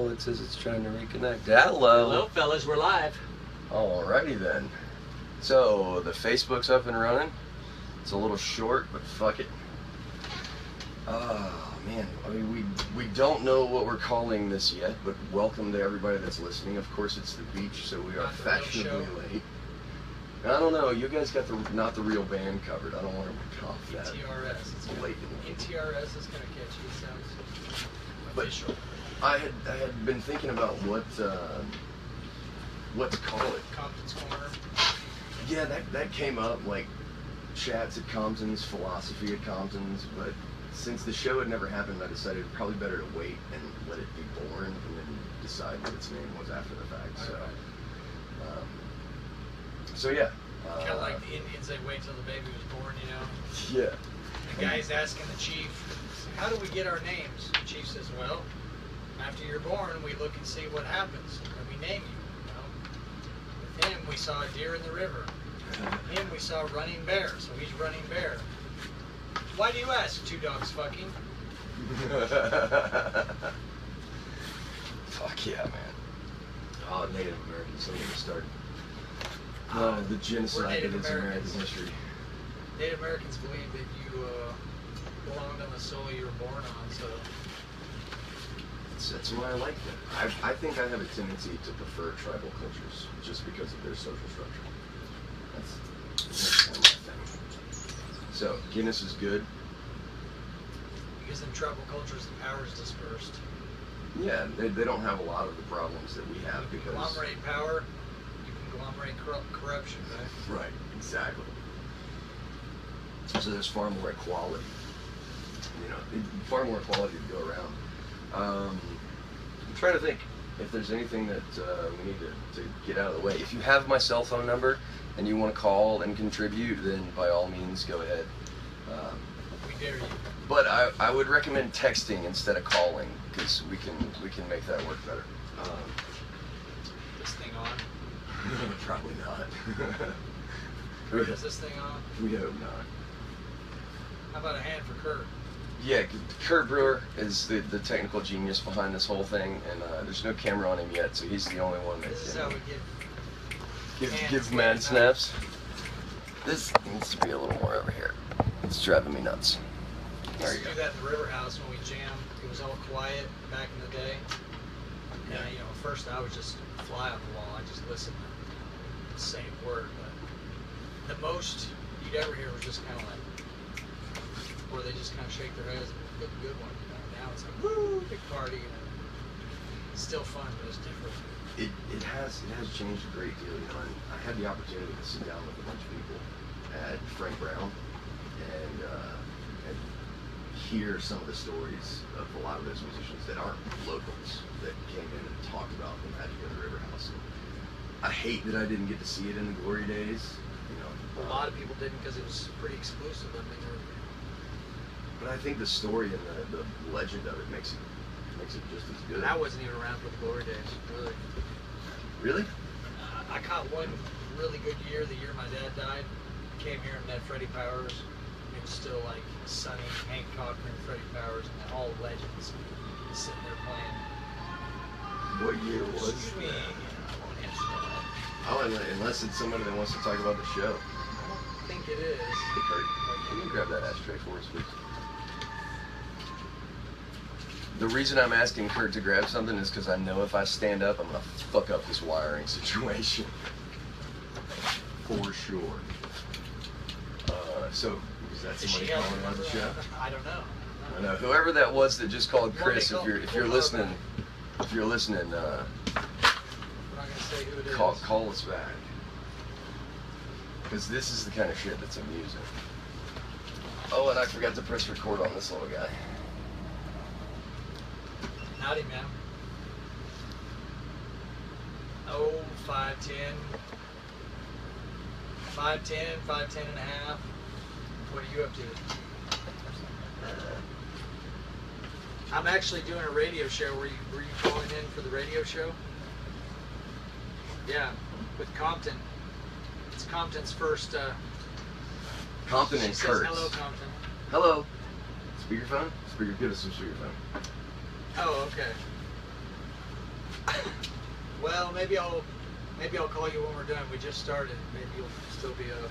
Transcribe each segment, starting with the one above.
It says it's trying to reconnect. Hello. Hello, fellas. We're live. Alrighty then. So the Facebook's up and running. It's a little short, but fuck it. Oh man, I mean we don't know what we're calling this yet, but welcome to everybody that's listening. Of course, it's the beach, so we are fashionably late. I don't know. You guys got not the real band covered. I don't want to rick off that. ETRS. It's late. ETRS is kind of catchy. It sounds official. I had been thinking about what to call it. Compton's Corner. Yeah, that came up, like chats at Compton's, philosophy at Compton's, but since the show had never happened, I decided it's probably better to wait and let it be born and then decide what its name was after the fact. So yeah. Kind of like the Indians, they wait till the baby was born, you know? Yeah. The guy's asking the chief, how do we get our names? The chief says, well, after you're born, we look and see what happens, and we name you. You know? With him, we saw a deer in the river. With him, we saw a running bear, so he's running bear. Why do you ask? Two dogs fucking. Fuck yeah, man. Oh, Native Americans, don't get me started. Oh, the genocide that is American history. Native Americans believe that you belonged on the soil you were born on, so... That's why I like that. I think I have a tendency to prefer tribal cultures just because of their social structure. That's kind of my thing. So, Guinness is good. Because in tribal cultures, the power is dispersed. Yeah, they don't have a lot of the problems that we have because... Conglomerate power, you conglomerate corruption, right? Right, exactly. So there's far more equality. You know, far more equality to go around. I'm trying to think if there's anything that we need to get out of the way. If you have my cell phone number and you want to call and contribute, then by all means go ahead. We dare you. But I would recommend texting instead of calling because we can make that work better. This thing on? Probably not. Is this thing on? We hope not. How about a hand for Kurt? Yeah, Kurt Brewer is the technical genius behind this whole thing, and there's no camera on him yet, so he's the only one that this is how we give man snaps. This needs to be a little more over here. It's driving me nuts. There you go. We do that in the river house when we jammed. It was all quiet back in the day. Yeah. And, you know, at first I was just a fly on the wall. I just listened to the same word, but the most you'd ever hear was just kind of like, where they just kind of shake their heads and good one. You know? Now it's like, woo, big party. And it's still fun, but it's different. It has changed a great deal. You know, and I had the opportunity to sit down with a bunch of people at Frank Brown and hear some of the stories of a lot of those musicians that aren't locals that came in and talked about the magic of the River House. And I hate that I didn't get to see it in the glory days. You know, a lot of people didn't because it was pretty exclusive. I mean, but I think the story and the legend of it makes it just as good. And I wasn't even around for the glory days, really. Really? I caught one really good year, the year my dad died. Came here and met Freddie Powers. It was still like Sonny, Hank Cochran, Freddie Powers, and all legends sitting there playing. What year was Excuse me. I won't answer that. Oh, unless it's somebody that wants to talk about the show. I don't think it is. Hey, Kurt, can you grab that ashtray for us, please? The reason I'm asking Kurt to grab something is because I know if I stand up, I'm going to fuck up this wiring situation. For sure. So, is that somebody calling on the show? I don't know. I know. Whoever that was that just called Chris, if you're listening, we're not gonna say who it is. call us back. Because this is the kind of shit that's amusing. Oh, and I forgot to press record on this little guy. Howdy, man. Oh, 5'10". 5'10", 5'10 and a half. What are you up to? I'm actually doing a radio show. Were you calling in for the radio show? Yeah, with Compton. It's Compton's first. Compton and Kurtz. Hello, Compton. Hello. Speakerphone? Give us some speakerphone. Oh, okay. Well, maybe I'll call you when we're done. We just started. Maybe you'll still be up.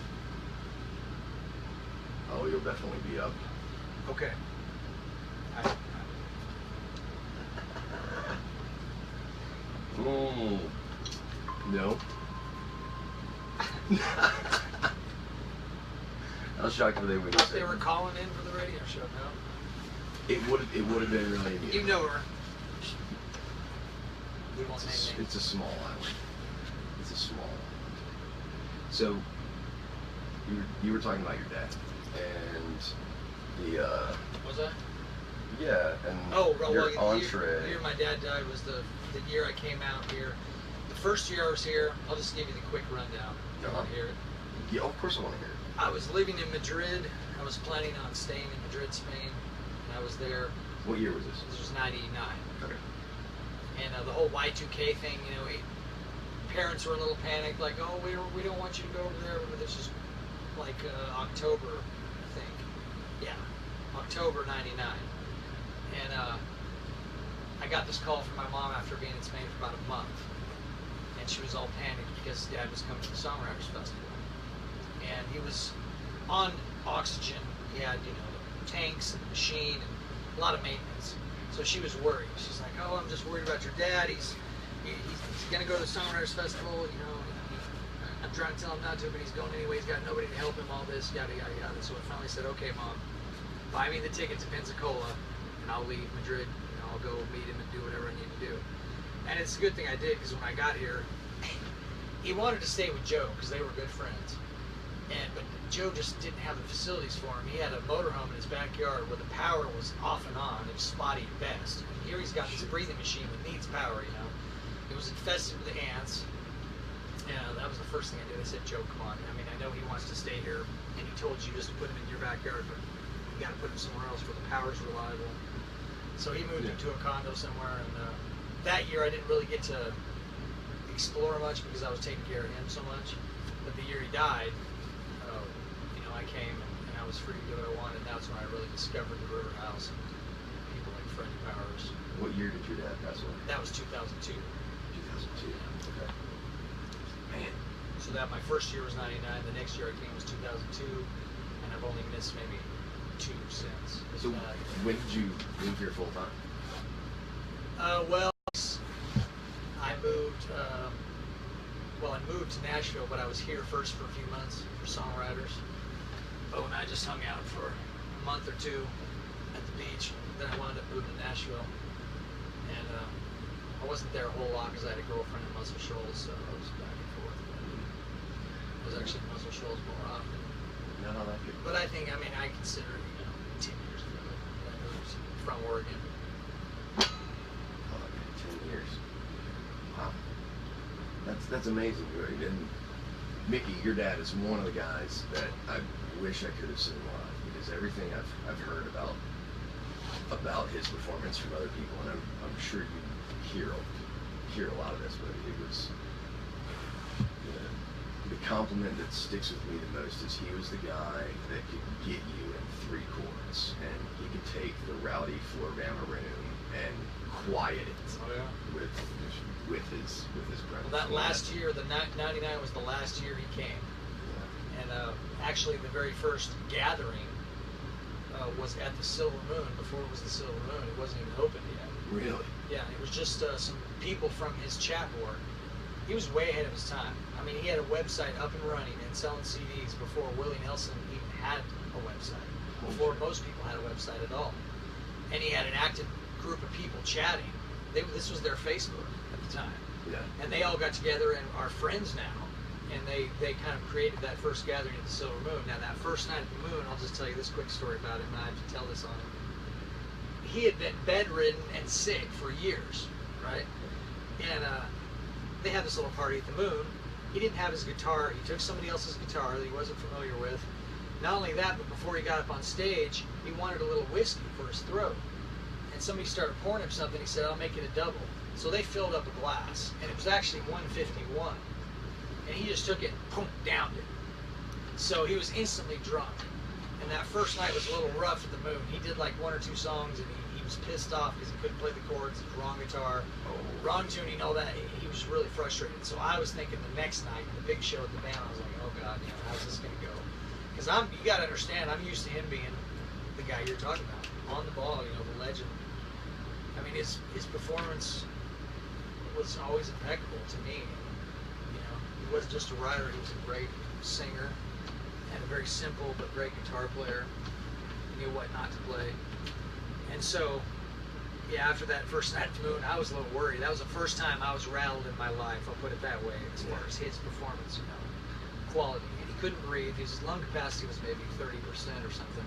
Oh, you'll definitely be up. Okay. No. I was shocked when they would Thought they were calling in for the radio show. No. It would have been really neat. You know her. We won't name names. It's a small island. It's a small island. So you were talking about your dad and the Was that? yeah, and well, your entree. The year my dad died was the year I came out here. The first year I was here, I'll just give you the quick rundown. You want to hear it? Yeah, of course I want to hear it. I was living in Madrid. I was planning on staying in Madrid, Spain. And I was there. What year was this? This was 99. Okay. And the whole Y2K thing, you know, parents were a little panicked, like, oh, we don't want you to go over there. But this is like October, I think. Yeah, October 99. And I got this call from my mom after being in Spain for about a month. And she was all panicked because Dad was coming to the Songwriters Festival. And he was on oxygen. He had, you know, tanks and machine and a lot of maintenance. So she was worried. She's like, oh, I'm just worried about your dad. He's going to go to the Songwriters Festival. You know, I'm trying to tell him not to, but he's going anyway. He's got nobody to help him, all this, yada, yada, yada. So I finally said, okay, Mom, buy me the ticket to Pensacola, and I'll leave Madrid. You know, I'll go meet him and do whatever I need to do. And it's a good thing I did, because when I got here, he wanted to stay with Joe, because they were good friends. But Joe just didn't have the facilities for him. He had a motorhome in his backyard where the power was off and on. It was spotty at best. And here he's got this breathing machine that needs power, you know. It was infested with ants. And that was the first thing I did. I said, Joe, come on. I mean, I know he wants to stay here, and he told you just to put him in your backyard, but you got to put him somewhere else where the power's reliable. So he moved into a condo somewhere, and that year I didn't really get to explore much because I was taking care of him so much. But the year he died, you know, I came and I was free to do what I wanted. That's when I really discovered the River House and people like Freddie Powers. What year did your dad pass away? That was 2002. 2002. Okay. Man. So that my first year was 99. The next year I came was 2002, and I've only missed maybe 2 since. So when did you move here full time? Well, I moved. Well, I moved to Nashville, but I was here first for a few months for Songwriters. Oh, and I just hung out for a month or two at the beach. Then I wound up moving to Nashville, and I wasn't there a whole lot because I had a girlfriend in Muscle Shoals, so I was back and forth. I was actually in Muscle Shoals more often. No, not that good. But I think, I mean, I consider it, you know, 10 years ago that I moved from Oregon. Oh, okay, 10 years. Wow. That's amazing, right? And Mickey, your dad is one of the guys that I wish I could have seen live, because everything I've heard about his performance from other people, and I'm sure you hear a lot of this, but it was the compliment that sticks with me the most is he was the guy that could get you in 3 chords, and he could take the rowdy Floribama room and quiet it with his presence. Well, that last year, the 99 was the last year he came. Yeah. And actually the very first gathering was at the Silver Moon. Before it was the Silver Moon, it wasn't even open yet. Really? Yeah, it was just some people from his chat board. He was way ahead of his time. I mean, he had a website up and running and selling CDs before Willie Nelson even had a website, before most people had a website at all. And he had an active group of people chatting. This was their Facebook at the time. Yeah. And they all got together and are friends now. And they kind of created that first gathering at the Silver Moon. Now, that first night at the Moon, I'll just tell you this quick story about him, and I have to tell this on him. He had been bedridden and sick for years, right? And they had this little party at the Moon. He didn't have his guitar. He took somebody else's guitar that he wasn't familiar with. Not only that, but before he got up on stage, he wanted a little whiskey for his throat. And somebody started pouring him something. He said, I'll make it a double. So they filled up a glass, and it was actually 151. And he just took it and boom, downed it. So he was instantly drunk. And that first night was a little rough at the Moon. He did like 1 or 2 songs, and he was pissed off because he couldn't play the chords, wrong guitar, Oh. wrong tuning, all that. He was really frustrated. So I was thinking the next night, the big show at the band, I was like, oh God, you know, how's this gonna go? Because you got to understand, I'm used to him being the guy you're talking about, on the ball, you know, the legend. I mean, his performance was always impeccable to me. You know, he wasn't just a writer; he was a great singer and a very simple but great guitar player. He knew what not to play. And so, yeah, after that first night at the Moon, I was a little worried. That was the first time I was rattled in my life. I'll put it that way, as far as his performance, you know, quality. And he couldn't breathe. His lung capacity was maybe 30% or something.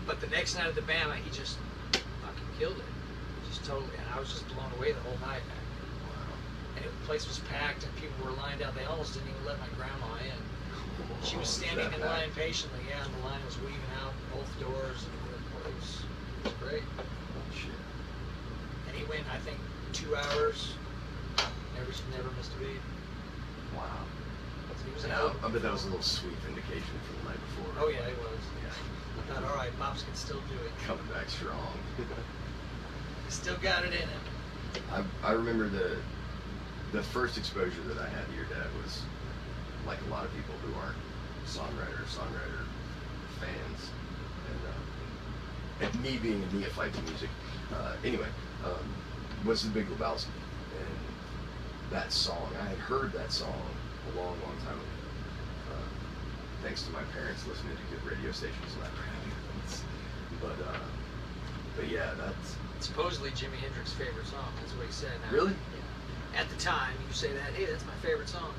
But the next night at the Bama, he just fucking killed it. Just totally. And I was just blown away the whole night. And the place was packed, and people were lined out. They almost didn't even let my grandma in. She was standing in line patiently. Yeah, and the line was weaving out both doors. And it was great. Shit. And he went, I think, 2 hours. Never missed a beat. Wow. So he was I bet that was a little sweet vindication from the night before. Oh yeah, it was. Yeah. I thought, all right, Pops can still do it. Coming back strong. He still got it in him. I remember the first exposure that I had to your dad was like a lot of people who aren't songwriter fans, and me being a neophyte to music. Anyway, was the Big Lebowski, and that song, I had heard that song a long time ago, thanks to my parents listening to good radio stations and that crap. But yeah, that's Supposedly Jimi Hendrix's favorite song. That's what he said. Now, really. yeah. At the time, you say that, hey, that's my favorite song.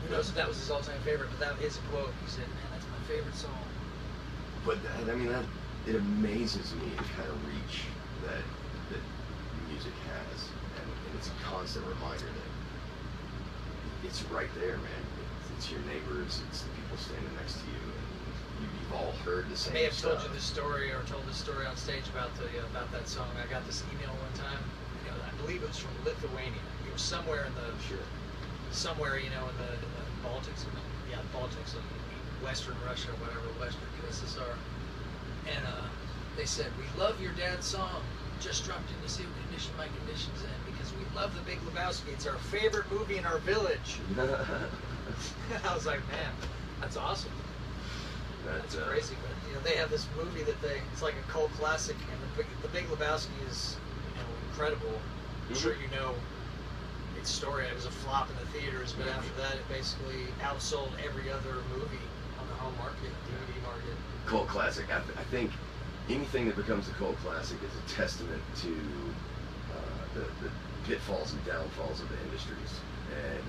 Who knows if that was his all-time favorite, but that is a quote. He said, man, that's my favorite song. But I mean, it amazes me the kind of reach that music has, and it's a constant reminder that it's right there, man. It's your neighbors, it's the people standing next to you, and you've all heard the same I may have stuff. told you this story, or told this story on stage about that song. I got this email one time. You know, I believe it was from Lithuania. It was somewhere in the somewhere, you know, in the Baltics, the Baltics, Western Russia, whatever, Western USSR. And they said, we love your dad's song. Just dropped in to see what condition my condition's in, because we love The Big Lebowski. It's our favorite movie in our village. I was like, man, that's awesome. That's crazy. But you know, they have this movie that it's like a cult classic, and the Big Lebowski is, you know, incredible. I'm sure you know its story. It was a flop in the theaters, but after that, it basically outsold every other movie on the home market, DVD market. Cult classic. I think anything that becomes a cult classic is a testament to the pitfalls and downfalls of the industries, and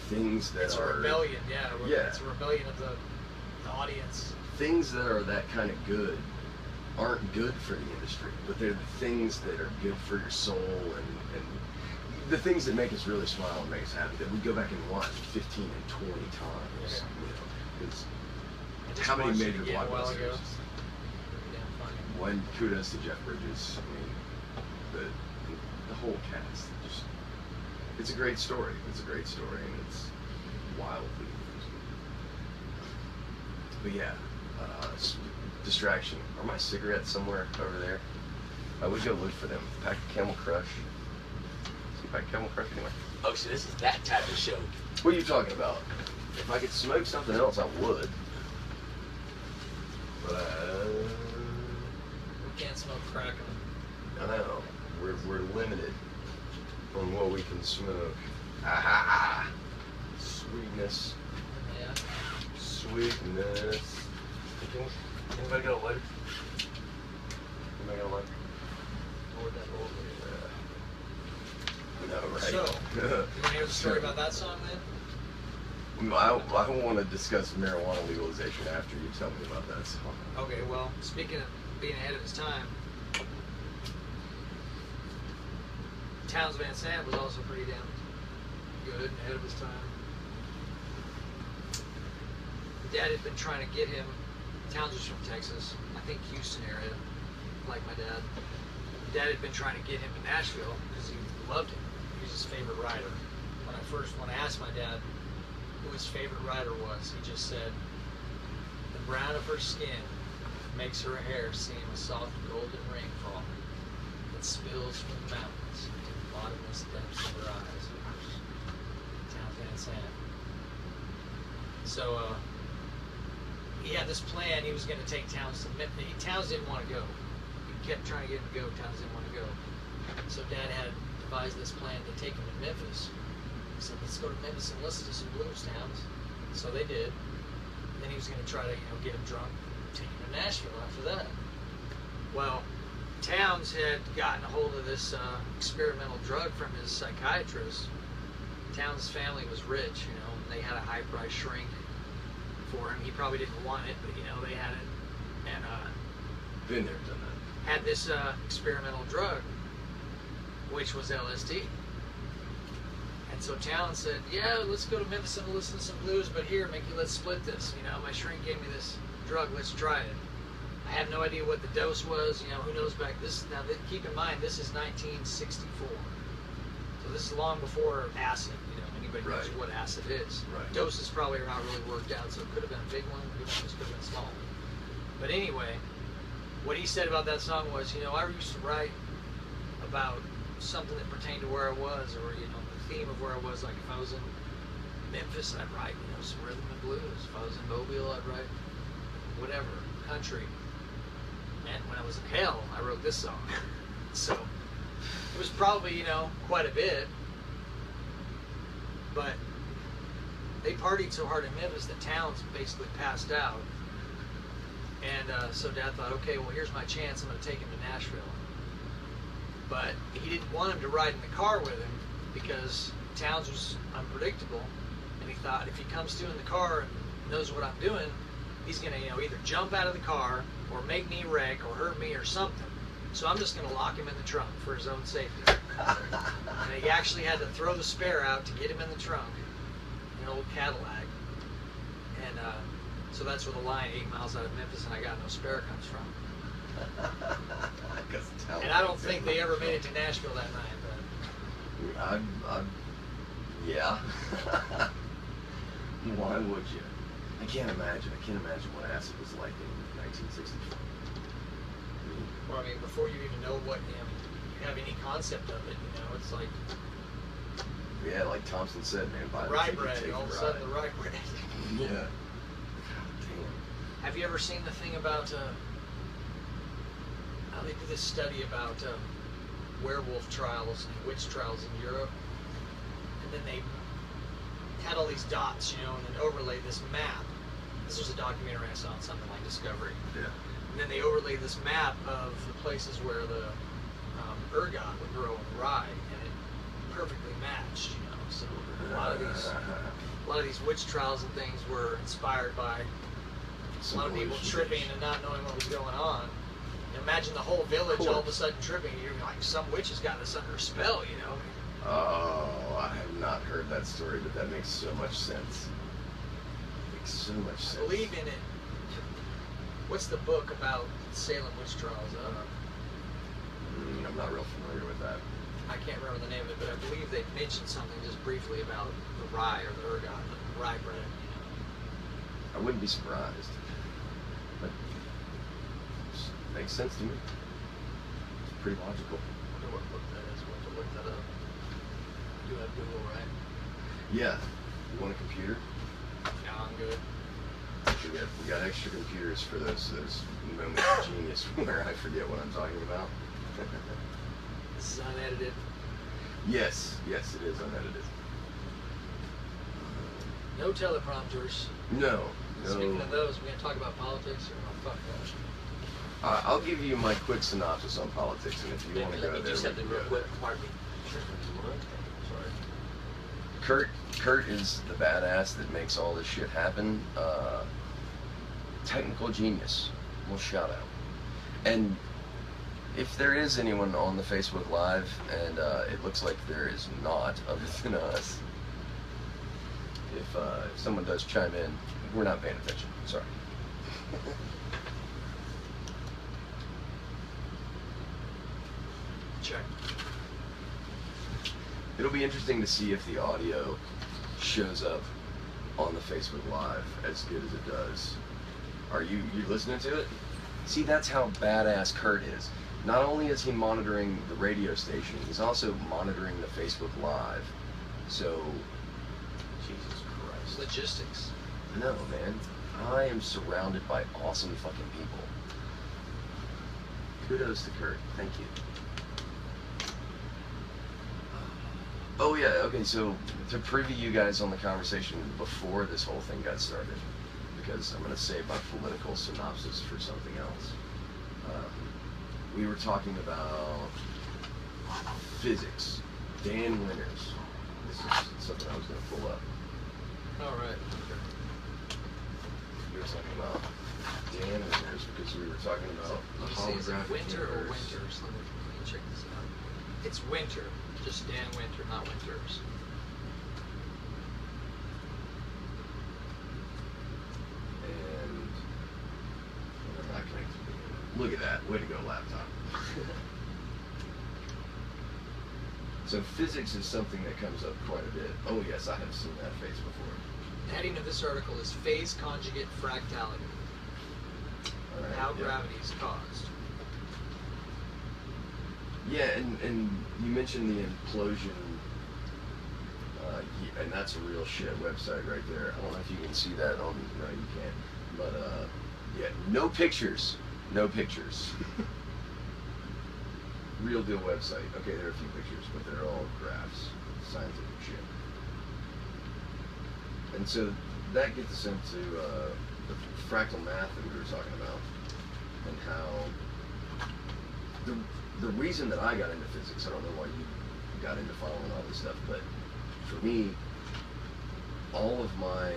things that it's a rebellion. Yeah. It's a rebellion of the audience. Things that are that kind of good aren't good for the industry, but they're the things that are good for your soul, and the things that make us really smile and make us happy, that we go back and watch 15 and 20 times. You know, because how many major blockbusters? One, kudos to Jeff Bridges. I mean, the whole cast. Just, it's a great story. It's a great story, and it's wildly amusing. But yeah, distraction. Are my cigarettes somewhere over there? I would go look for them. Pack of Camel Crush. See, pack of Camel Crush anywhere. Oh, so this is that type of show. What are you talking about? If I could smoke something else, I would. But We can't smoke crack. I know. We're limited on what we can smoke. Aha! Sweetness. Yeah. Sweetness. Anybody got a lighter? Anybody got a lighter? Or that old No, right? So, you want to hear the story about that song then? I want to discuss marijuana legalization after you tell me about that song. Okay, well, speaking of being ahead of his time, Townes Van Sant was also pretty damn good and ahead of his time. Dad had been trying to get him. Townes was from Texas, I think Houston area, like my dad. Dad had been trying to get him to Nashville because he loved him. He was his favorite writer. When I asked my dad who his favorite writer was, he just said, the brown of her skin makes her hair seem a soft golden rainfall that spills from the mountains into the bottomless depths of her eyes. Towns Van Sant. So he had this plan. He was going to take Towns to Memphis. Towns didn't want to go. He kept trying to get him to go. Towns didn't want to go. So Dad had devised this plan to take him to Memphis. He said, let's go to Memphis and listen to some blues towns. So they did. Then he was going to try to, get him drunk, take him to Nashville after that. Well, Towns had gotten a hold of this experimental drug from his psychiatrist. Towns' family was rich, and they had a high-price shrink for him. He probably didn't want it, but, they had it. And Been there, done that. had this experimental drug, which was LSD. And so Towns said, yeah, let's go to Memphis and listen to some blues, but here, Mickey, let's split this. My shrink gave me this drug, let's try it. I have no idea what the dose was, who knows back this. Now, keep in mind, this is 1964. So this is long before acid, anybody knows Right. what acid is. Right. Doses probably are not really worked out, so it could have been a big one, it could have been a small one. But anyway, what he said about that song was, I used to write about something that pertained to where I was, or, the theme of where I was. Like if I was in Memphis, I'd write, some rhythm and blues. If I was in Mobile, I'd write whatever, country. And when I was in hell, I wrote this song. So it was probably, quite a bit. But they partied so hard in Memphis that Towns basically passed out. And so Dad thought, okay, well, here's my chance. I'm going to take him to Nashville. But he didn't want him to ride in the car with him because Towns was unpredictable. And he thought if he comes to in the car and knows what I'm doing, he's going to, either jump out of the car or make me wreck or hurt me or something. So I'm just going to lock him in the trunk for his own safety. And he actually had to throw the spare out to get him in the trunk, an old Cadillac. And so that's where the line 8 miles out of Memphis and I got no spare comes from. And I don't think they ever made it to Nashville that night. But Yeah. Why would you? I can't imagine what acid was like in 1964. Well, I mean, before you even know what, you have any concept of it, it's like Yeah, like Thompson said, man, buy the rye ticket, bread, take all of a the sudden ride. the rye bread. Yeah. Damn. Have you ever seen the thing about how they did this study about werewolf trials and witch trials in Europe? And then they had all these dots, and then overlaid this map. This was a documentary I saw on something like Discovery. Yeah. And then they overlaid this map of the places where the ergot would grow in rye, and it perfectly matched, So a lot of these witch trials and things were inspired by a lot of people tripping and not knowing what was going on. Imagine the whole village all of a sudden tripping. You're like, some witch has got us under a spell, Oh, I have not heard that story, but that makes so much sense. Makes so much sense. I believe in it. What's the book about Salem witch trials? I'm not real familiar with that. I can't remember the name of it, but I believe they mentioned something just briefly about the rye or the ergot, the rye bread. I wouldn't be surprised. But it makes sense to me. It's pretty logical. I wonder what book that is. We'll have to look that up. You have Google, right? Yeah. You want a computer? No, I'm good. We got extra computers for those moments of genius where I forget what I'm talking about. This is unedited. Yes, it is unedited. No teleprompters. No. Speaking of those, we're going to talk about politics or fuck that? I'll give you my quick synopsis on politics, and if you want to go Let me there, just we have to can real go quick. there. Pardon me. Sorry. Kurt is the badass that makes all this shit happen. Technical genius. We'll shout out. And if there is anyone on the Facebook Live, and it looks like there is not, other than us, if someone does chime in, we're not paying attention. Sorry. Check. It'll be interesting to see if the audio shows up on the Facebook Live as good as it does. Are you listening to it? See, that's how badass Kurt is. Not only is he monitoring the radio station, he's also monitoring the Facebook Live. So, Jesus Christ. Logistics. No, man. I am surrounded by awesome fucking people. Kudos to Kurt. Thank you. Oh yeah, okay, so to preview you guys on the conversation before this whole thing got started, because I'm going to save my political synopsis for something else. We were talking about physics. Dan Winters. This is something I was going to pull up. All right. We were talking about Dan Winters because we were talking about the holographic Winter or universe. Winters? Let me check this out. It's Winter. Just Dan Winter, not Winters. And I'm not connected. Look at that. Way to go, laptop. So physics is something that comes up quite a bit. Oh yes, I have seen that face before. The heading of this article is Phase Conjugate Fractality. All right, How yeah. gravity is caused. Yeah, and you mentioned the implosion, and that's a real shit website right there. I don't know if you can see that on, no you can't, but yeah, no pictures, no pictures. Real deal website. Okay, there are a few pictures, but they're all graphs, scientific shit. And so that gets us into the fractal math that we were talking about, and how the reason that I got into physics, I don't know why you got into following all this stuff, but for me, all of my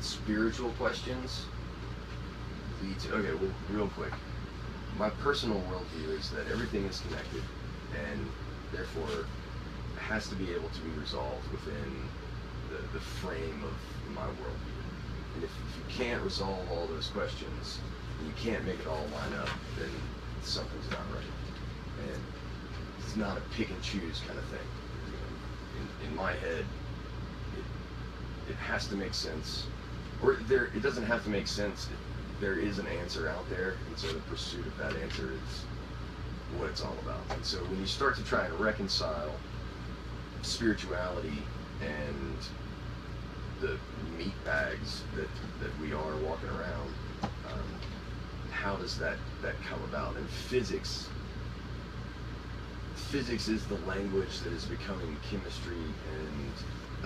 spiritual questions lead to, okay, well, real quick, my personal worldview is that everything is connected, and therefore has to be able to be resolved within the frame of my worldview. And if you can't resolve all those questions, and you can't make it all line up, then something's not right. And it's not a pick and choose kind of thing. You know, in my head, it has to make sense, or it doesn't have to make sense. There is an answer out there, and so the pursuit of that answer is what it's all about. And so when you start to try and reconcile spirituality and the meat bags that we are walking around, how does that come about? And physics is the language that is becoming chemistry and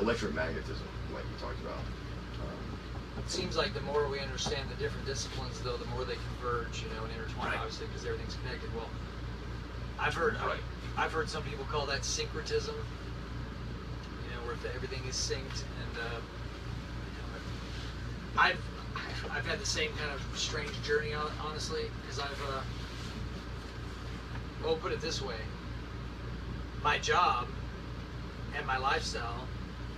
electromagnetism, like you talked about. It seems like the more we understand the different disciplines, though, the more they converge, you know, and intertwine, Right. obviously, because everything's connected. Well, I've heard some people call that syncretism, you know, where if everything is synced, and you know, I've had the same kind of strange journey, honestly, because well, put it this way, my job and my lifestyle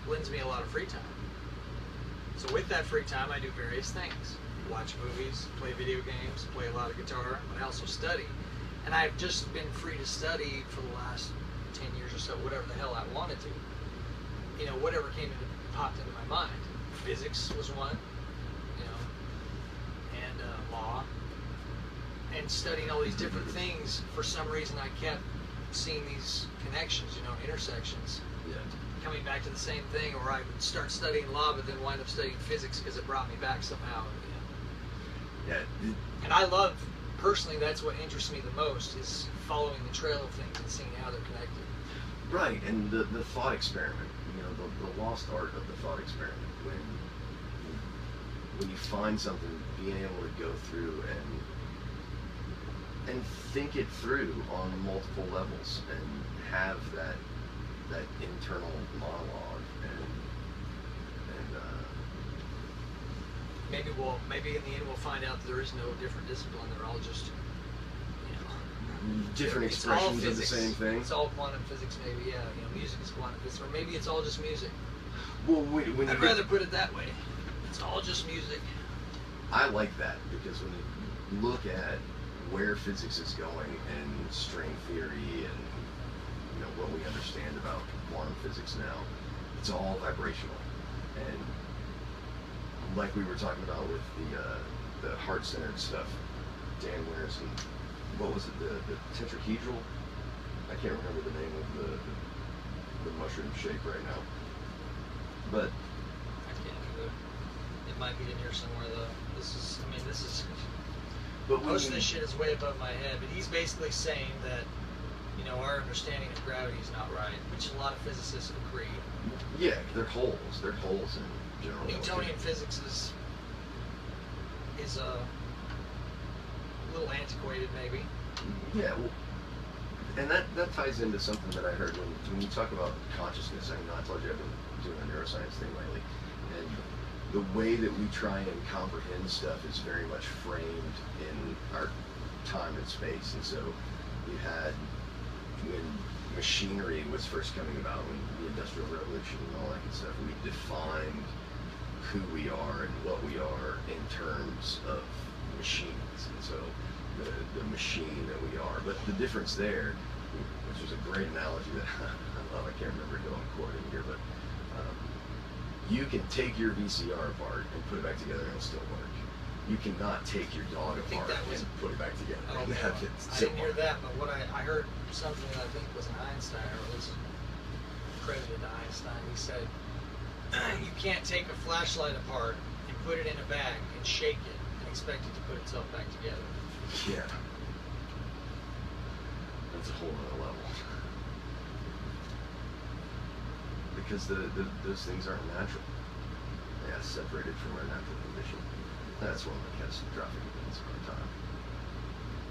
lends me a lot of free time. So with that free time, I do various things. Watch movies, play video games, play a lot of guitar, but I also study. And I've just been free to study for the last 10 years or so, whatever the hell I wanted to. You know, whatever popped into my mind. Physics was one, you know, and law. And studying all these different things, for some reason I kept seeing these connections, you know, intersections. Yeah. Coming back to the same thing, or I would start studying law, but then wind up studying physics because it brought me back somehow. You know. Yeah. And I love, personally, that's what interests me the most, is following the trail of things and seeing how they're connected. Right, and the thought experiment, you know, the lost art of the thought experiment. When you find something, being able to go through and think it through on multiple levels and have that internal monologue and maybe in the end we'll find out that there is no different discipline. They're all just, you know, different it's all expressions of the physics. same thing. It's all quantum physics, maybe. Yeah, you know, music is quantum physics, or maybe it's all just music. Well, when I'd rather put it that way. It's all just music. I like that, because when you look at where physics is going and string theory and, you know, what we understand about quantum physics now, it's all vibrational. And like we were talking about with the heart-centered stuff, Dan wears, and what was it, the tetrahedral? I can't remember the name of the mushroom shape right now. But I can't either. It might be in here somewhere though. This is but most of this shit is way above my head, but he's basically saying that, you know, our understanding of gravity is not right, which a lot of physicists agree. yeah, they're holes. They're holes in general. Newtonian physics is a little antiquated, maybe. Yeah, well, and that ties into something that I heard when you talk about consciousness. I know I told you I've been doing a neuroscience thing lately, and the way that we try and comprehend stuff is very much framed in our time and space. And so you had, when machinery was first coming about, when the Industrial Revolution and all that good stuff, we defined who we are and what we are in terms of machines. And so the machine that we are. But the difference there, which was a great analogy that I love, I can't remember who I'm quoting here, but you can take your VCR apart and put it back together and it'll still work. You cannot take your dog apart and put it back together. I didn't hear that, but what I heard something that I think was an Einstein, or at least credited to Einstein. He said, you can't take a flashlight apart and put it in a bag and shake it and expect it to put itself back together. Yeah. That's a whole other level. Because those things aren't natural. They are separated from our natural condition. That's one of the catastrophic events of our time.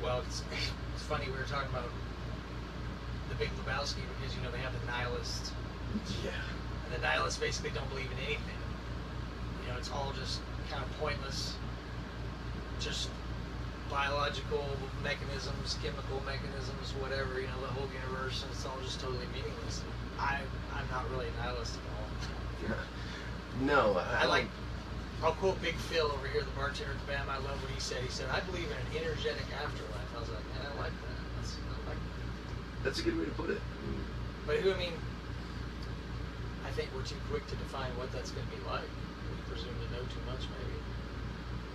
Well, it's funny, we were talking about the Big Lebowski because, you know, they have the nihilists. Yeah. And the nihilists basically don't believe in anything. You know, it's all just kind of pointless, just biological mechanisms, chemical mechanisms, whatever, you know, the whole universe, and it's all just totally meaningless. I'm not really a nihilist at all. Yeah. No, I'll quote Big Phil over here, the bartender at the BAM. I love what he said. He said, I believe in an energetic afterlife. I was like, man, I like that. That's a good way to put it. But I think we're too quick to define what that's going to be like. We presume to know too much, maybe.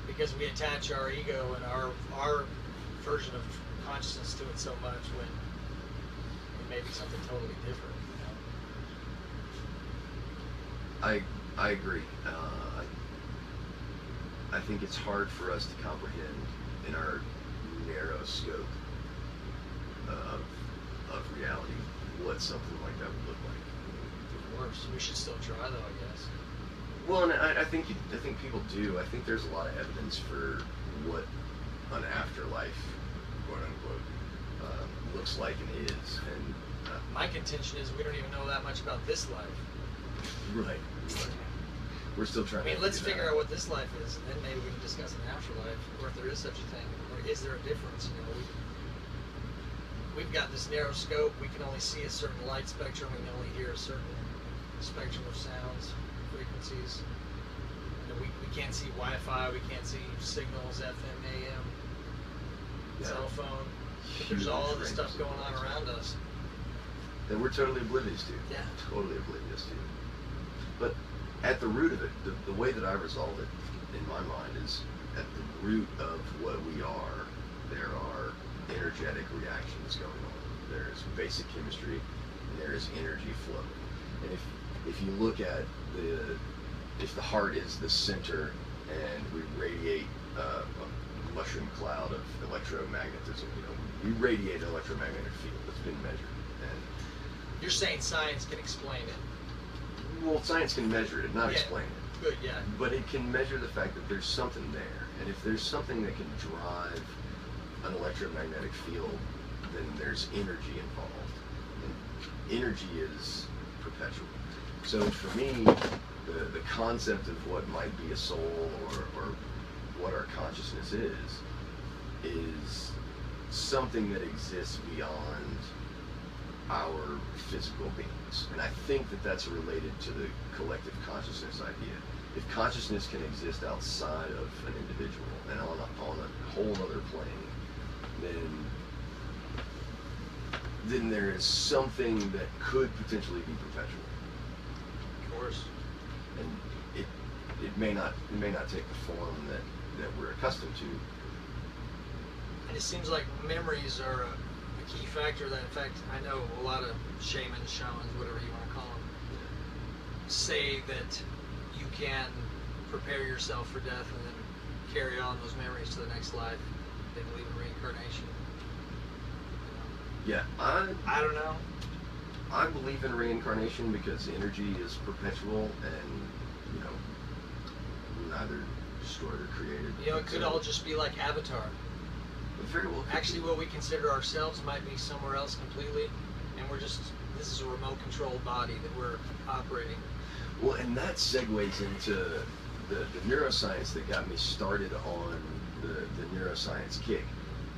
Because we attach our ego and our version of consciousness to it so much when it may be something totally different. You know? I agree. I think it's hard for us to comprehend in our narrow scope of reality what something like that would look like. Of course, we should still try, though, I guess. Well, and I think people do. I think there's a lot of evidence for what an afterlife, quote unquote, looks like and is. And my contention is we don't even know that much about this life. Right. We're still trying. I mean, let's figure out what this life is, and then maybe we can discuss an afterlife, or if there is such a thing, or is there a difference? You know, we've got this narrow scope. We can only see a certain light spectrum. We can only hear a certain spectrum of sounds, frequencies. You know, we can't see Wi-Fi. We can't see signals, FM, AM, cell phone. But there's all this stuff going on around us that we're totally oblivious to. Yeah. Totally oblivious to. But at the root of it, the way that I resolve it in my mind is at the root of what we are, there are energetic reactions going on. There's basic chemistry and there is energy flow. And if you look at if the heart is the center and we radiate a mushroom cloud of electromagnetism, you know, we radiate an electromagnetic field that's been measured. And you're saying science can explain it. Well, science can measure it, not explain it. Good, yeah. But it can measure the fact that there's something there. And if there's something that can drive an electromagnetic field, then there's energy involved. And energy is perpetual. So for me, the concept of what might be a soul or what our consciousness is something that exists beyond our physical beings. And I think that that's related to the collective consciousness idea. If consciousness can exist outside of an individual and on a whole other plane, then there is something that could potentially be perpetual. Of course. And it may not take the form that we're accustomed to, And it seems like memories are a key factor that, in fact, I know a lot of shamans, whatever you want to call them, say that you can prepare yourself for death and then carry on those memories to the next life. They believe in reincarnation. Yeah, I don't know. I believe in reincarnation because energy is perpetual and, you know, neither destroyed or created. You know, it could all just be like Avatar. Very well. Actually, what we consider ourselves might be somewhere else completely, and this is a remote controlled body that we're operating. Well, and that segues into the neuroscience that got me started on the neuroscience kick.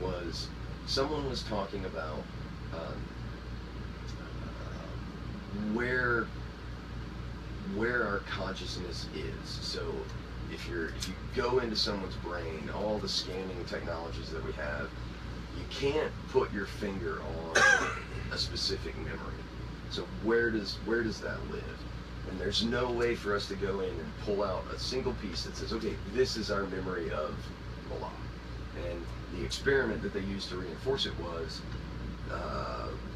Was someone was talking about where our consciousness is. So if you go into someone's brain, all the scanning technologies that we have, you can't put your finger on a specific memory. So where does that live? And there's no way for us to go in and pull out a single piece that says, okay, this is our memory of blah. And the experiment that they used to reinforce it was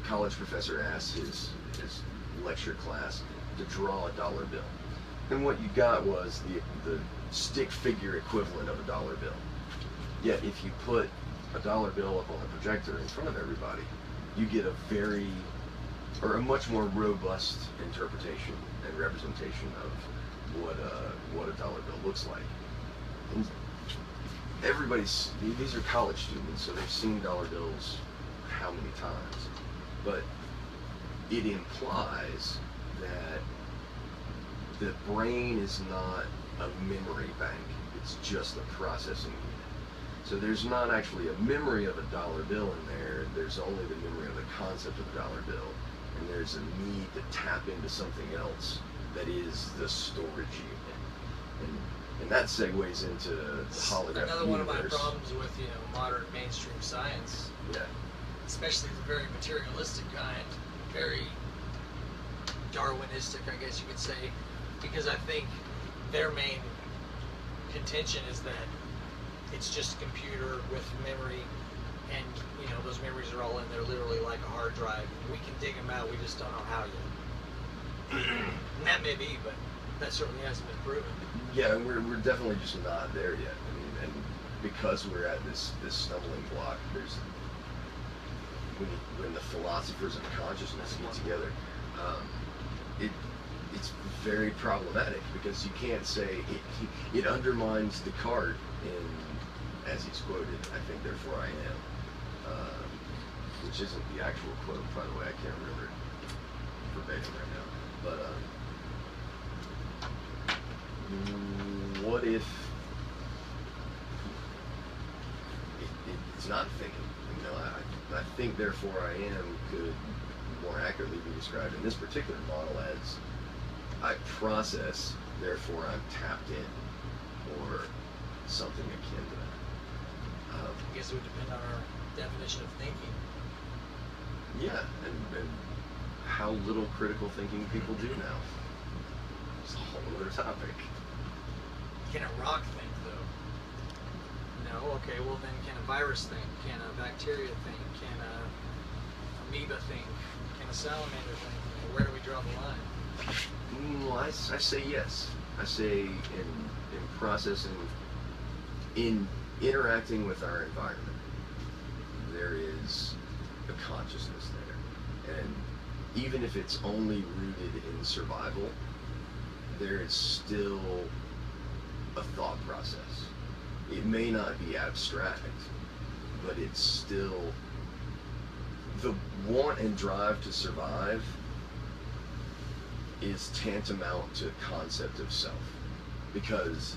college professor asked his lecture class to draw a dollar bill. And what you got was the stick figure equivalent of a dollar bill. Yet if you put a dollar bill up on a projector in front of everybody, you get a much more robust interpretation and representation of what a dollar bill looks like. And these are college students, so they've seen dollar bills how many times, but it implies that the brain is not a memory bank, it's just a processing unit. So there's not actually a memory of a dollar bill in there, there's only the memory of the concept of a dollar bill, and there's a need to tap into something else that is the storage unit. And that segues into the holographic Another one of my universe. problems with, you know, modern mainstream science, Yeah. especially the very materialistic kind, very Darwinistic, I guess you could say, because I think their main contention is that it's just a computer with memory, and you know those memories are all in there, literally like a hard drive. We can dig them out, we just don't know how yet. And that may be, but that certainly hasn't been proven. Yeah, and we're definitely just not there yet. I mean, and because we're at this stumbling block, there's when the philosophers of consciousness get together, it's very problematic because you can't say it undermines Descartes in, as he's quoted, I think therefore I am, which isn't the actual quote, by the way. I can't remember it verbatim right now, but what if it's not thinking? You know, I think therefore I am could more accurately be described in this particular model as I process, therefore I'm tapped in, or something akin to that. I guess it would depend on our definition of thinking. Yeah, and how little critical thinking people do now. It's a whole other topic. Can a rock think, though? No? Okay, well then can a virus think? Can a bacteria think? Can a amoeba think? Can a salamander think? Where do we draw the line? Well, I say yes. I say in processing, in interacting with our environment, there is a consciousness there. And even if it's only rooted in survival, there is still a thought process. It may not be abstract, but it's still the want and drive to survive is tantamount to concept of self. Because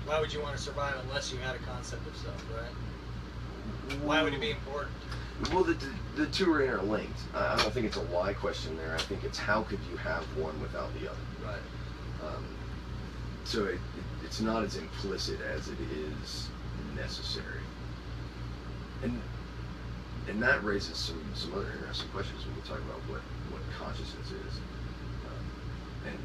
Why would you want to survive unless you had a concept of self, right? Why would it be important? Well, the two are interlinked. I don't think it's a why question there. I think it's how could you have one without the other. Right. So it's not as implicit as it is necessary. And that raises some other interesting questions when we talk about what consciousness is, and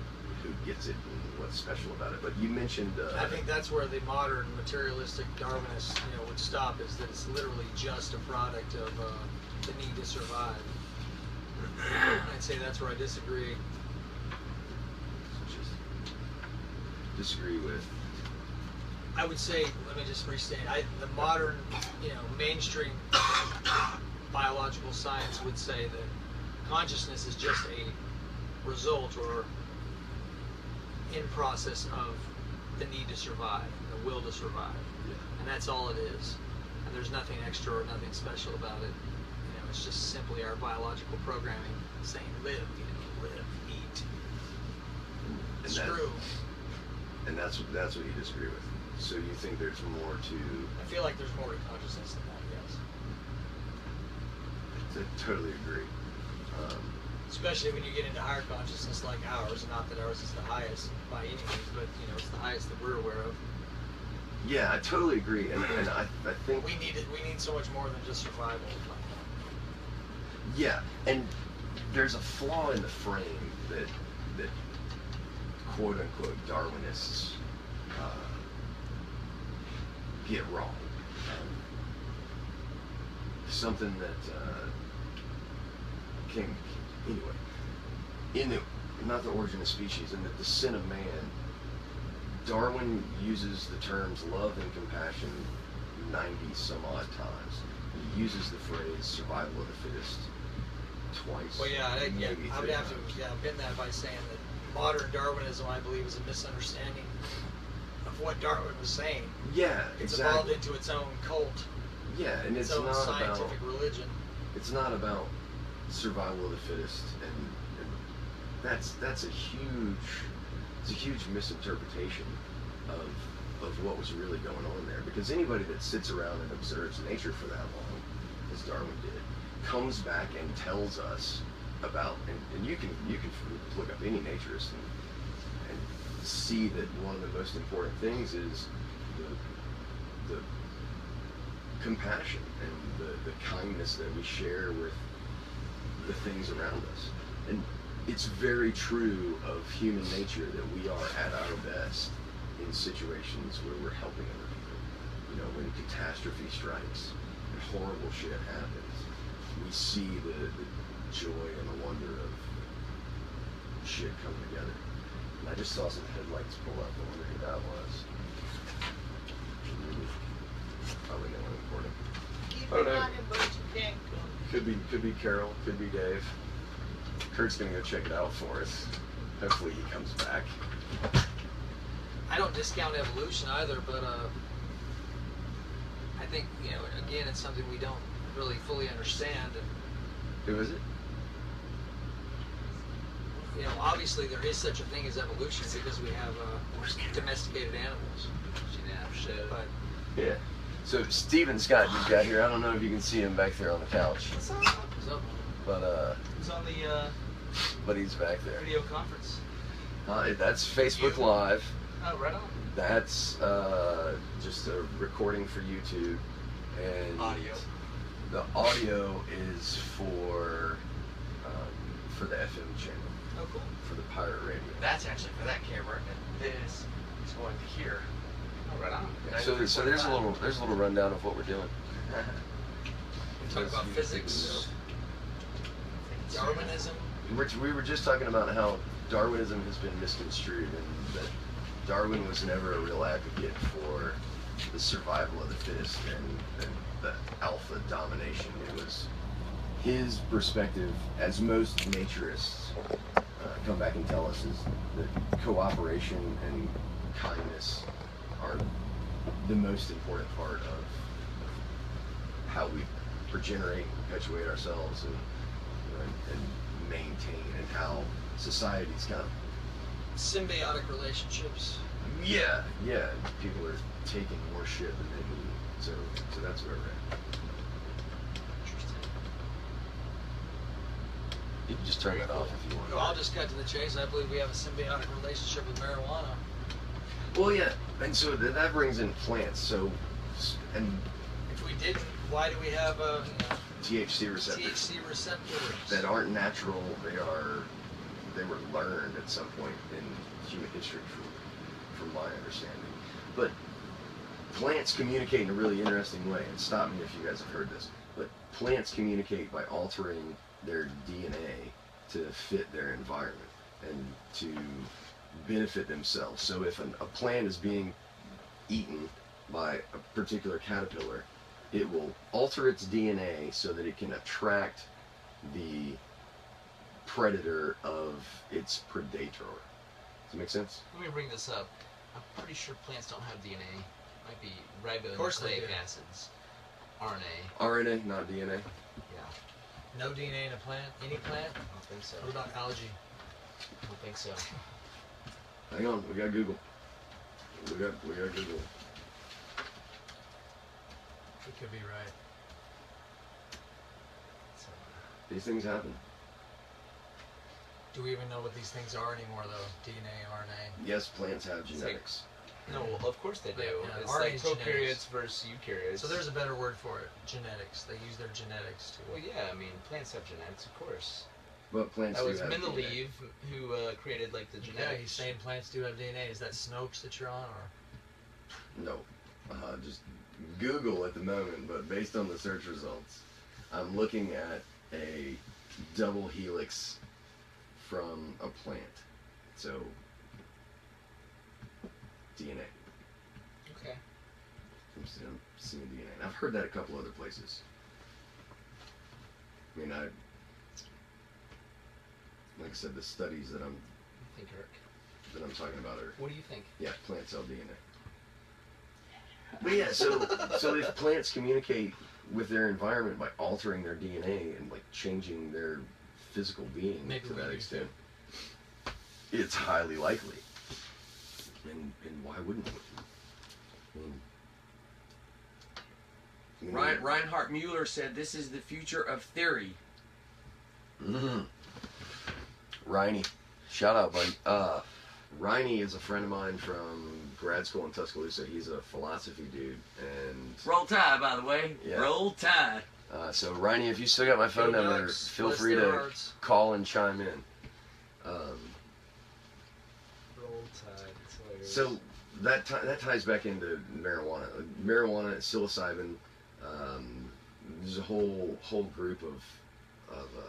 who gets it and what's special about it. But you mentioned. I think that's where the modern materialistic Darwinists, would stop. Is that it's literally just a product of the need to survive. I'd say that's where I disagree. Just disagree with. I would say, let me just restate. The modern, mainstream biological science would say that consciousness is just a result or in process of the need to survive, the will to survive. Yeah. And that's all it is. And there's nothing extra or nothing special about it. It's just simply our biological programming saying live, live, eat, And screw. And that's what you disagree with. So you think there's more to. I feel like there's more to consciousness than that, yes. I totally agree. Especially when you get into higher consciousness like ours. Not that ours is the highest by any means, but it's the highest that we're aware of. Yeah, I totally agree, and I think we need so much more than just survival. Yeah, and there's a flaw in the frame that quote unquote Darwinists get wrong. Something that came anyway in the origin of species and the descent of man. Darwin uses the terms love and compassion 90 some odd times. He uses the phrase survival of the fittest twice. Well, I would have times. to bend that by saying that modern Darwinism, I believe, is a misunderstanding of what Darwin was saying. Yeah, It's exactly. evolved into its own cult. Yeah, and it's its own not scientific religion. It's not about survival of the fittest, and that's a huge misinterpretation of what was really going on there. Because anybody that sits around and observes nature for that long, as Darwin did, comes back and tells us about, and you can look up any naturist and see that one of the most important things is the compassion and the kindness that we share with the things around us. And it's very true of human nature that we are at our best in situations where we're helping other people. When catastrophe strikes and horrible shit happens, we see the joy and the wonder of shit coming together. And I just saw some headlights pull up. I wonder who that was. Probably no one important. Keep Oh, it no. running, but you can't go. Could be Carol, could be Dave. Kurt's gonna go check it out for us. Hopefully he comes back. I don't discount evolution either, but I think again, it's something we don't really fully understand. And Who is it? obviously there is such a thing as evolution because we have domesticated animals. But Yeah. So Steven Scott just got here. I don't know if you can see him back there on the couch, so, but Who's on the he's back there. video conference? That's Facebook Live. Oh, right on. That's just a recording for YouTube, and Audio. the audio is for the FM channel, Oh, cool. for the pirate radio. That's actually for that camera, and this is going to here. Oh, right on. Yeah, so there's a little rundown of what we're doing. we talk about physics, Darwinism. We were just talking about how Darwinism has been misconstrued, and that Darwin was never a real advocate for the survival of the fittest and the alpha domination. It was his perspective, as most naturists come back and tell us, is that cooperation and kindness are the most important part of how we regenerate and perpetuate ourselves and maintain, and how society's kind of Symbiotic relationships. yeah, people are taking more shit than they need, so that's where we're at. Interesting. You can just turn that off if you want. Well, I'll just cut to the chase. I believe we have a symbiotic relationship with marijuana. Well, yeah, and so that brings in plants. So, and If we didn't, why do we have THC receptors THC receptors? that aren't natural. They were learned at some point in human history, from my understanding. But plants communicate in a really interesting way, and stop me if you guys have heard this, but plants communicate by altering their DNA to fit their environment and to benefit themselves. So if a plant is being eaten by a particular caterpillar, it will alter its DNA so that it can attract the predator of its predator. Does that make sense? Let me bring this up. I'm pretty sure plants don't have DNA. Might be Of course they ribonucleic do. acids. RNA. RNA, not DNA. Yeah. No DNA in a plant? Any plant? I don't think so. What about algae? I don't think so. Hang on, we got Google. We got Google. It could be right. So, These things happen. Do we even know what these things are anymore, though? DNA, RNA? Yes, plants have like- genetics. no, well, of course they do. Yeah, It's RNA like is prokaryotes genetics. versus eukaryotes. So there's a better word for it. Genetics. They use their genetics to... Well, yeah, I mean, plants have genetics, of course. But plants That do was have DNA. Mendeleev who created like the genetics. Yeah, he's saying plants do have DNA. Is that Snopes that you're on, or...? No. Just Google at the moment, but based on the search results, I'm looking at a double helix from a plant. So, DNA. Okay. I'm seeing DNA. And I've heard that a couple other places. I mean, like I said, the studies that I'm I think, Eric. talking about are, What do you think? yeah, plant cell DNA. But yeah, so if plants communicate with their environment by altering their DNA and like changing their physical being Maybe to we that do extent, it's highly likely. And why wouldn't we? I mean, Reinhard Mueller said this is the future of theory. Mm-hmm. Riney. Shout out, buddy. Riney is a friend of mine from grad school in Tuscaloosa. He's a philosophy dude. And Roll Tide, by the way. Yeah. Roll Tide. so, Riney, if you still got my phone Go number, Ducks. feel Bless free their to hearts. call and chime in. Roll Tide. It's hilarious. So that ties back into marijuana. Marijuana, psilocybin. There's a whole group of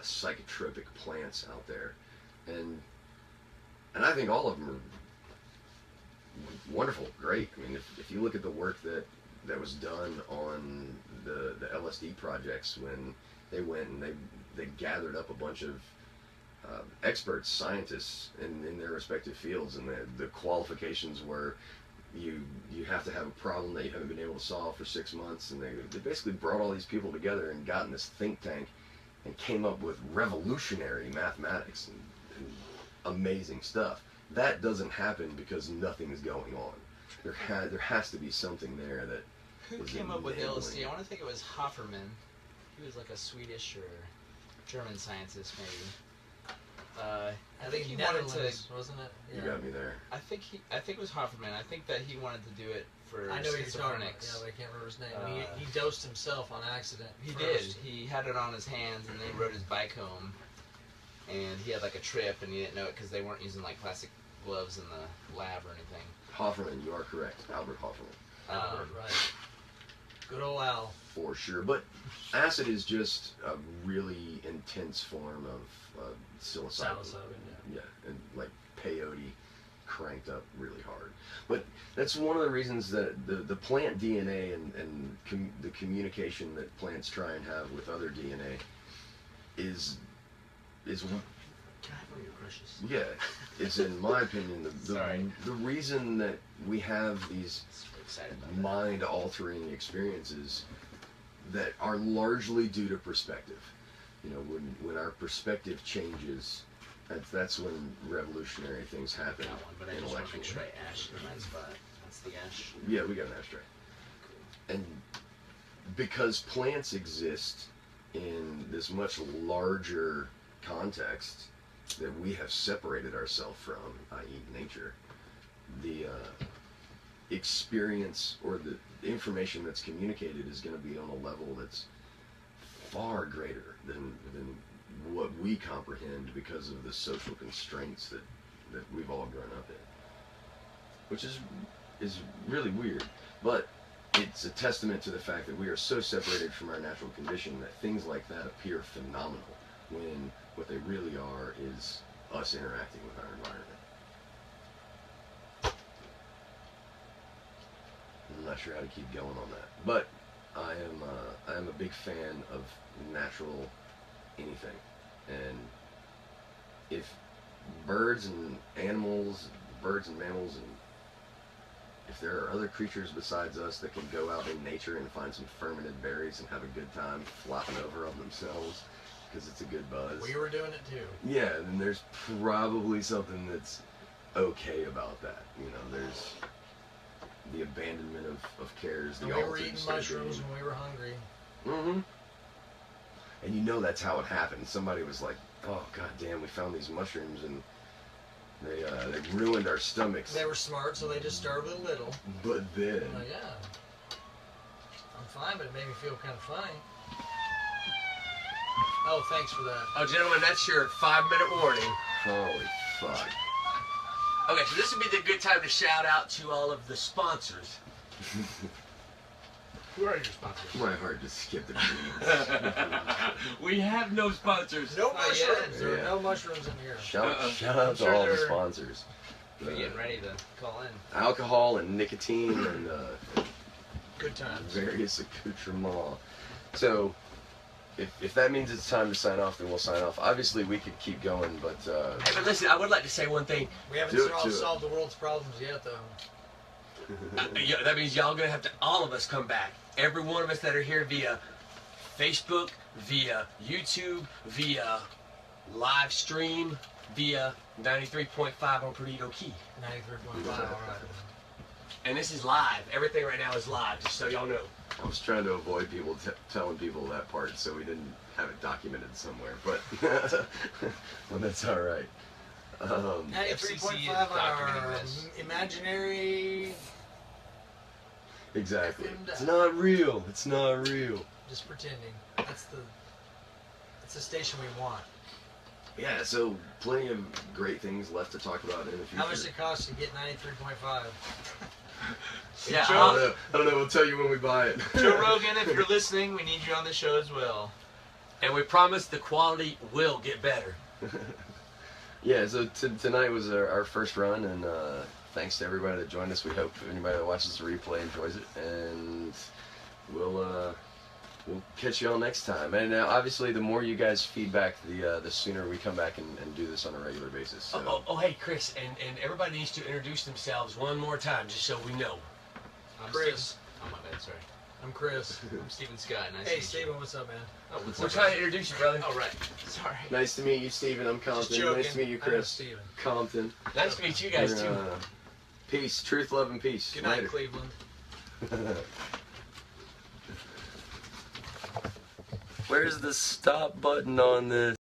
psychotropic plants out there, and I think all of them are wonderful, great. I mean, if you look at the work that was done on the LSD projects when they went and they gathered up a bunch of experts, scientists in their respective fields, and the qualifications were you have to have a problem that you haven't been able to solve for 6 months, and they basically brought all these people together and got in this think tank and came up with revolutionary mathematics and amazing stuff. That doesn't happen because nothing is going on. There has to be something there that Who is came up with enabling. LSD? I want to think it was Hofferman. He was like a Swedish or German scientist, maybe. I think he wanted to. Netherlands, wasn't it? You got me there. I think it was Hofferman. I think that he wanted to do it for I know what you're talking about. schizophrenics. Yeah, but I can't remember his name. Uh, he dosed himself on accident. He first. did. He had it on his hands, and they rode his bike home. And he had like a trip, and he didn't know it because they weren't using like plastic gloves in the lab or anything. Hoffman, you are correct. Albert Hoffman. Albert, right. Good old Al. For sure. But acid is just a really intense form of psilocybin. Psilocybin, Yeah, and like peyote cranked up really hard. But that's one of the reasons that the plant DNA and the communication that plants try and have with other DNA is Can I have one of your crushes? yeah, is in my opinion Sorry. the reason that we have these So excited about that. mind-altering experiences that are largely due to perspective. You know, when our perspective changes, that's when revolutionary things happen Got one, but I just want to intellectually. make sure I ash in that spot. That's the ash. Yeah, we got an ashtray. And because plants exist in this much larger context that we have separated ourselves from, i.e. nature, the experience or the information that's communicated is going to be on a level that's far greater than what we comprehend because of the social constraints that we've all grown up in, which is really weird. But it's a testament to the fact that we are so separated from our natural condition that things like that appear phenomenal when what they really are is us interacting with our environment. I'm not sure how to keep going on that, but I am a big fan of natural anything, and if birds and mammals, and if there are other creatures besides us that can go out in nature and find some fermented berries and have a good time flopping over on themselves because it's a good buzz. We were doing it too. Yeah, then there's probably something that's okay about that. You know, there's the abandonment of cares. And we were eating mushrooms when we were hungry. Mm-hmm. And you know that's how it happened. Somebody was like, "Oh God damn, we found these mushrooms and they ruined our stomachs." They were smart, so they just started with a little. But then, I'm like, yeah, I'm fine, but it made me feel kind of funny. Oh, thanks for that. Oh, gentlemen, that's your 5-minute warning. holy fuck. Okay, so this would be the good time to shout out to all of the sponsors. Who are your sponsors? My heart just skipped a beat. We have no sponsors. No Not mushrooms. yet. There are Yeah. no mushrooms in here. Shout out I'm to sure all the they're- sponsors. We're getting ready to call in. Alcohol and nicotine and Good times. various accoutrements. So, if that means it's time to sign off, then we'll sign off. Obviously, we could keep going, but Hey, but listen, I would like to say one thing. We haven't Do it. solved the world's problems yet, though. Yeah, that means y'all gonna have to, all of us come back. Every one of us that are here via Facebook, via YouTube, via live stream, via 93.5 on Perdido Key. 93.5, all right. And this is live. Everything right now is live, just so y'all know. I was trying to avoid people telling people that part, so we didn't have it documented somewhere. But well, that's all right. 93.5 on our documenting this. imaginary. Exactly. FM It's not real. It's not real. Just pretending. That's the station we want. Yeah. So plenty of great things left to talk about in the future. How much it costs to get 93.5? Yeah, I don't know. I don't know. We'll tell you when we buy it. Joe Rogan, if you're listening, we need you on the show as well. and we promise the quality will get better. Yeah, so tonight was our first run, and thanks to everybody that joined us. We hope anybody that watches the replay enjoys it, and we'll catch you all next time. And obviously, the more you guys feedback, the sooner we come back and do this on a regular basis. So. Oh, hey, Chris, and everybody needs to introduce themselves one more time, just so we know. I'm Chris. Oh, my bad, sorry. I'm Chris. I'm Steven Scott. Nice to Hey, meet you. Steven, what's up, man? Oh, what's We're up, trying to introduce you, brother. Oh, right. Sorry. Nice to meet you, Steven. I'm Just Compton. joking. Nice to meet you, I know Chris. Steven. Compton. Nice to meet you guys, We're, too. Peace, truth, love, and peace. Good night, Later. Cleveland. Where's the stop button on this?